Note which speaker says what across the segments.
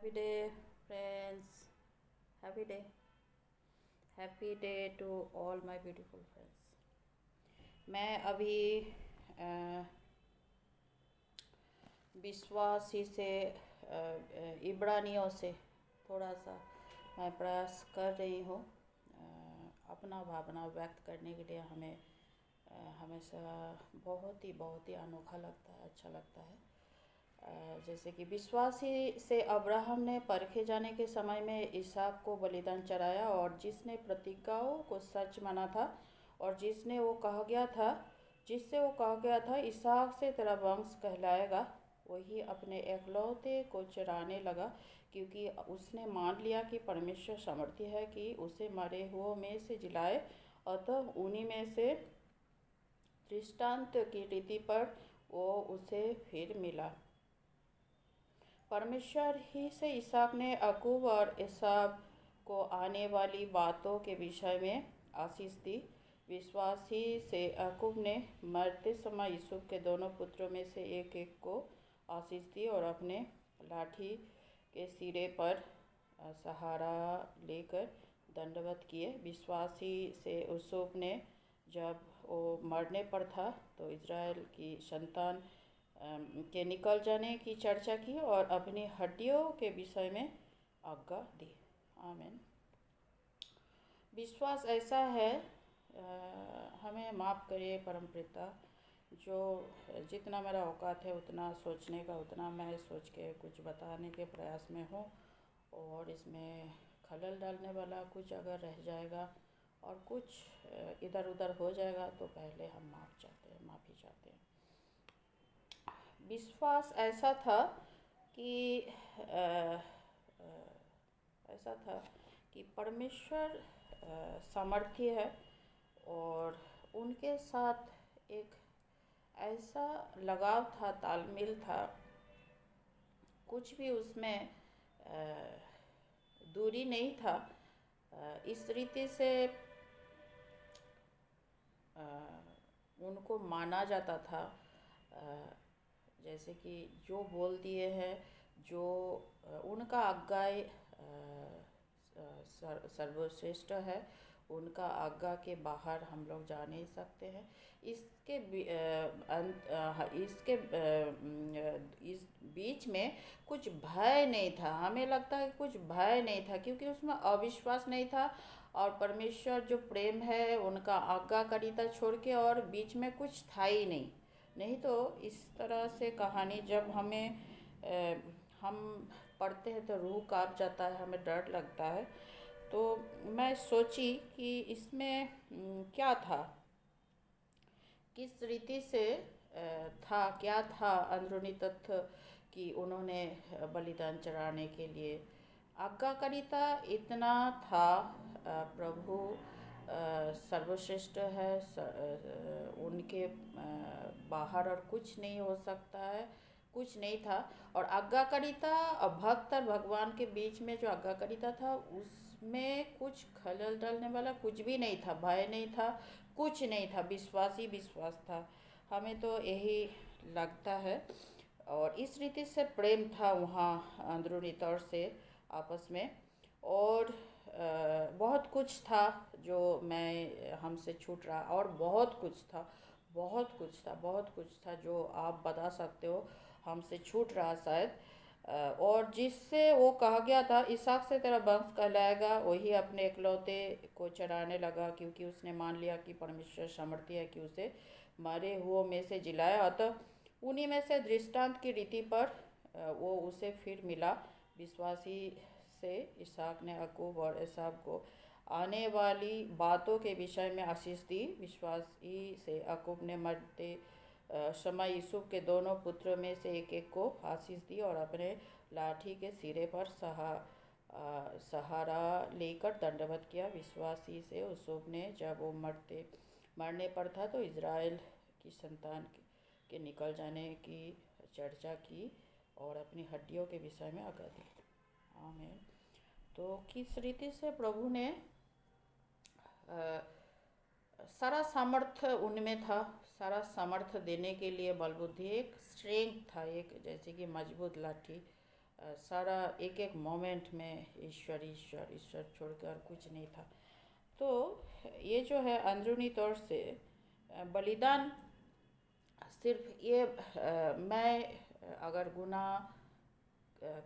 Speaker 1: Happy day, friends. Happy day. Happy day to all my beautiful friends. मैं अभी अ, विश्वासी से इब्रानियों से थोड़ा सा मैं प्रयास कर रही हूँ अपना भावना व्यक्त करने के लिए। हमें हमेशा बहुत ही अनोखा लगता है, अच्छा लगता है। जैसे कि विश्वासी से अब्राहम ने परखे जाने के समय में इसहाक को बलिदान चढ़ाया, और जिसने प्रतिज्ञाओं को सच माना था और जिससे वो कहा गया था इसहाक से तेरा वंश कहलाएगा, वही अपने एकलौते को चराने लगा, क्योंकि उसने मान लिया कि परमेश्वर सामर्थ्य है कि उसे मरे हुओं में से जिलाए। अतः उन्हीं में से दृष्टांत की रीति पर वो उसे फिर मिला। परमेश्वर ही से इसहाक ने याकूब और एसाव को आने वाली बातों के विषय में आशीष दी। विश्वासी से याकूब ने मरते समय यूसुफ के दोनों पुत्रों में से एक एक को आशीष दी और अपने लाठी के सिरे पर सहारा लेकर दंडवत किए। विश्वासी से यूसुफ ने जब वो मरने पर था तो इज़राइल की संतान के निकल जाने की चर्चा की और अपनी हड्डियों के विषय में आज्ञा दी। आमीन। विश्वास ऐसा है, हमें माफ़ करिए परमपिता, जो जितना मेरा औकात है उतना सोचने का, उतना मैं सोच के कुछ बताने के प्रयास में हूँ, और इसमें खलल डालने वाला कुछ अगर रह जाएगा और कुछ इधर उधर हो जाएगा तो पहले हम माफ़ी चाहते हैं। विश्वास ऐसा था कि परमेश्वर सामर्थ्य है, और उनके साथ एक ऐसा लगाव था, तालमेल था, कुछ भी उसमें दूरी नहीं था। इस रीति से उनको माना जाता था, जैसे कि जो बोल दिए हैं, जो उनका आज्ञा सर्वश्रेष्ठ है, उनका आज्ञा के बाहर हम लोग जा नहीं सकते हैं। इस बीच में कुछ भय नहीं था। हमें लगता है कि कुछ भय नहीं था, क्योंकि उसमें अविश्वास नहीं था, और परमेश्वर जो प्रेम है उनका आज्ञाकारिता छोड़ के और बीच में कुछ था ही नहीं तो इस तरह से कहानी जब हम पढ़ते हैं तो रूह कांप जाता है, हमें डर लगता है। तो मैं सोची कि इसमें क्या था, किस रीति से क्या था अंदरूनी तथ्य कि उन्होंने बलिदान चढ़ाने के लिए आज्ञाकारिता इतना था। प्रभु सर्वश्रेष्ठ है, उनके बाहर और कुछ नहीं हो सकता है, कुछ नहीं था। और आज्ञाकारिता और भक्त और भगवान के बीच में जो आज्ञाकारिता था, उसमें कुछ खलल डालने वाला कुछ भी नहीं था, भय नहीं था, कुछ नहीं था, विश्वास ही विश्वास था। हमें तो यही लगता है, और इस रीति से प्रेम था वहाँ अंदरूनी तौर से आपस में। और बहुत कुछ था जो मैं हमसे छूट रहा, और बहुत कुछ था जो आप बता सकते हो हमसे छूट रहा शायद। और जिससे वो कहा गया था इसहाक से तेरा वंश कहलाएगा, वही अपने एकलौते को चराने लगा, क्योंकि उसने मान लिया कि परमेश्वर सामर्थ्य है कि उसे मरे हुओं में से जिलाया। अतः उन्हीं में से दृष्टांत की रीति पर वो उसे फिर मिला। विश्वासी से इसहाक ने याकूब और एसाव को आने वाली बातों के विषय में आशीष दी। विश्वासी से याकूब ने मरते समय यूसुफ के दोनों पुत्रों में से एक एक को आशीष दी और अपने लाठी के सिरे पर सहारा लेकर दंडवत किया। विश्वासी से यूसुफ ने जब वो मरने पर था तो इज़राइल की संतान के निकल जाने की चर्चा की और अपनी हड्डियों के विषय में आज्ञा दी। आमीन। तो किस रीति से प्रभु ने सारा सामर्थ्य उनमें था, सारा सामर्थ्य देने के लिए बलबुद्धि, एक स्ट्रेंथ था, एक जैसे कि मजबूत लाठी सारा एक एक मोमेंट में ईश्वर ईश्वर ईश्वर छोड़कर कुछ नहीं था। तो ये जो है अंदरूनी तौर से बलिदान सिर्फ ये मैं अगर गुनाह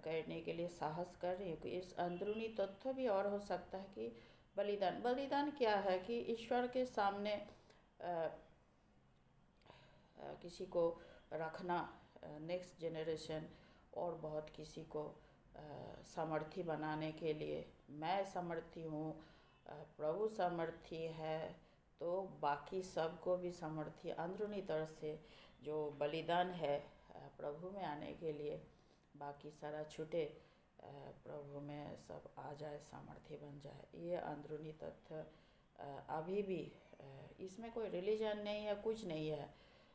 Speaker 1: करने के लिए साहस कर रही हूँ कि इस अंदरूनी तथ्य भी और हो सकता है कि बलिदान बलिदान क्या है कि ईश्वर के सामने किसी को रखना, नेक्स्ट जनरेशन और बहुत किसी को सामर्थी बनाने के लिए। मैं सामर्थी हूँ, प्रभु सामर्थी है, तो बाकी सबको भी सामर्थी अंदरूनी तरह से जो बलिदान है प्रभु में आने के लिए, बाकी सारा छूटे, प्रभु में सब आ जाए, सामर्थ्य बन जाए। ये अंदरूनी तथ्य अभी भी, इसमें कोई रिलीजन नहीं है, कुछ नहीं है,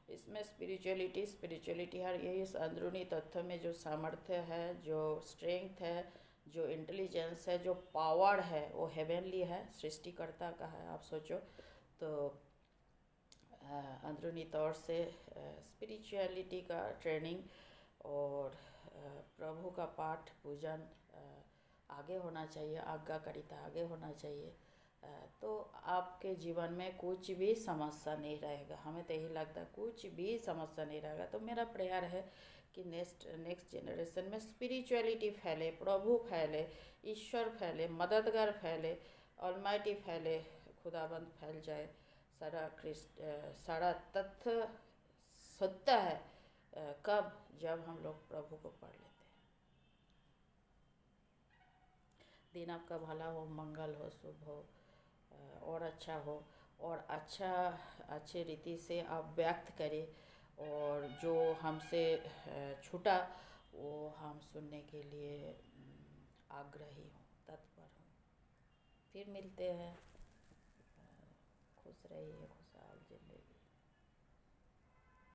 Speaker 1: इसमें स्पिरिचुअलिटी हर यही इस अंदरूनी तथ्य में जो सामर्थ्य है, जो स्ट्रेंथ है, जो इंटेलिजेंस है, जो पावर है, वो हेवनली है, सृष्टिकर्ता का है। आप सोचो तो अंदरूनी तौर से स्पिरिचुअलिटी का ट्रेनिंग और प्रभु का पाठ पूजन आगे होना चाहिए, आज्ञाकारिता आगे होना चाहिए, तो आपके जीवन में कुछ भी समस्या नहीं रहेगा। हमें तो यही लगता है कुछ भी समस्या नहीं रहेगा। तो मेरा प्रेयर है कि नेक्स्ट जनरेशन में स्पिरिचुअलिटी फैले, प्रभु फैले, ईश्वर फैले, मददगार फैले, ऑलमाइटी फैले, खुदाबंद फैल जाए। सारा तथ्य सत्य है कब, जब हम लोग प्रभु को पढ़ लेते हैं। दिन आपका भला हो, मंगल हो, शुभ हो, और अच्छा हो, और अच्छे रीति से आप व्यक्त करें, और जो हमसे छूटा वो हम सुनने के लिए आग्रही हूँ, तत्पर हूँ। फिर मिलते हैं। खुश रहिए, खुशहाल जिंदगी।